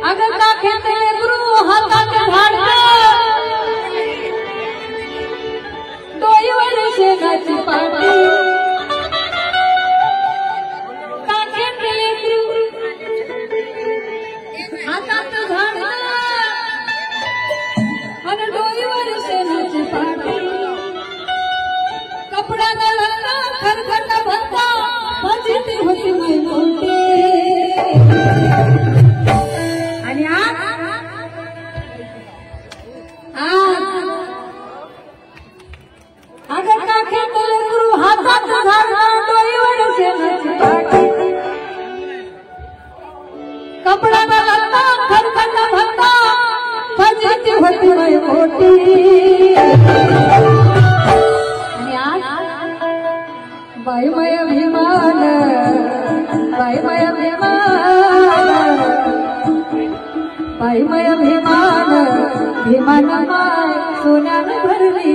अगर काखेत लेकरू हातात झाडतं डोईवर शेणाची पाटी काखेत लेकरू हातात झाडतं आणि डोईवर शेणाची पाटी कपडा घालता खरखट भरता फजिती होती नाही मोठी आणि अगर काखेत लेकरू हातात झाडतं डोईवर शेणाची पाटी कपडा घालता खरखट भरता फजिती होती नाही मोठी बाईमय अभिमान बाईमय अभिमान बाईमय अभिमान भीमान माय सोन्याने भरली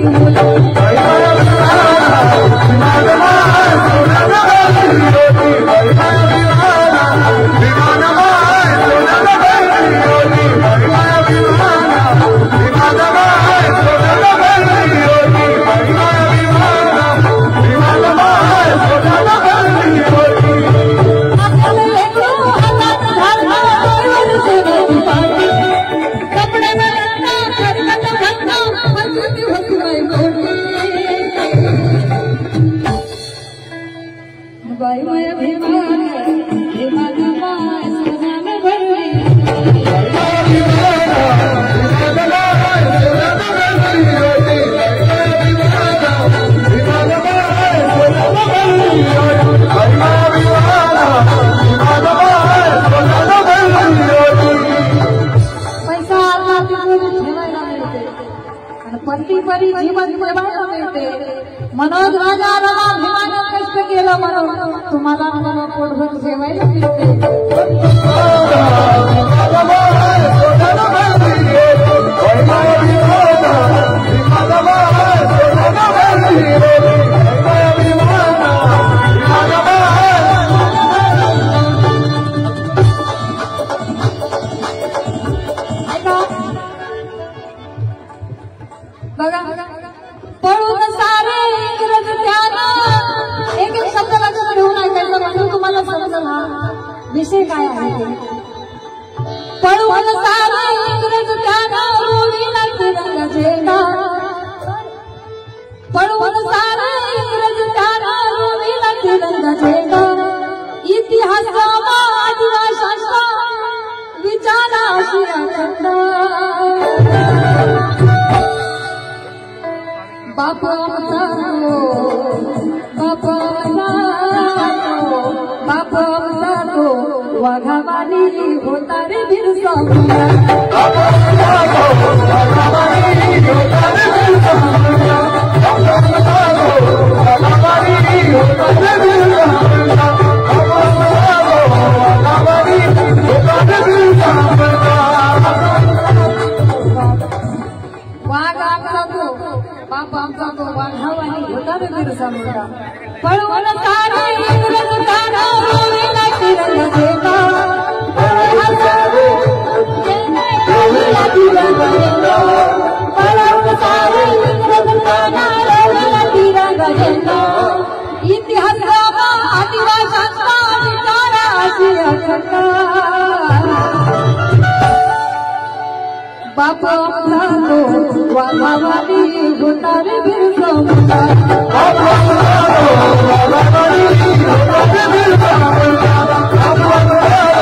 बाईमय अभिमान भीमान माय सोन्याने भरली पैसा ठेवायला मिळते आणि पट्टी परी जीवन ठेवायला मिळते मनोज राजाला अभिमान कष्ट केलं म्हणून तुम्हाला मला पोटभर ठेवायला मिळते बघा पळून सारे इंग्रज त्यानं एक एक शब्द लक्षात घेऊन ऐकायचं म्हणून तुम्हाला समजेल हा विषय काय आहे पळून सारे इंग्रज त्यानं रोविला तिरंगा झेंडा पळून सारे इंग्रज त्यानं रोविला तिरंगा झेंडा इतिहासामा आदिवाशांचा विचारा अशी अखंड बाप आमचा तो वाघावानी होता रे बिरसा वाघ आमचा तो बाप आमचा तो वाघावानी होता रे बिरसा मुंडा पळवून सारे इंग्रज तारा रोविला तिरंगा झेंडा पळवून सारे इंग्रज तारा रोविला तिरंगा झेंडा इतिहासामा आदिवाशांचा विचारा अशी अखंड बाप आमचा तो वाघावानी होता रे बिरसा मुंडा बाप आमचा तो वाघावानी होता रे बिरसा मुंडा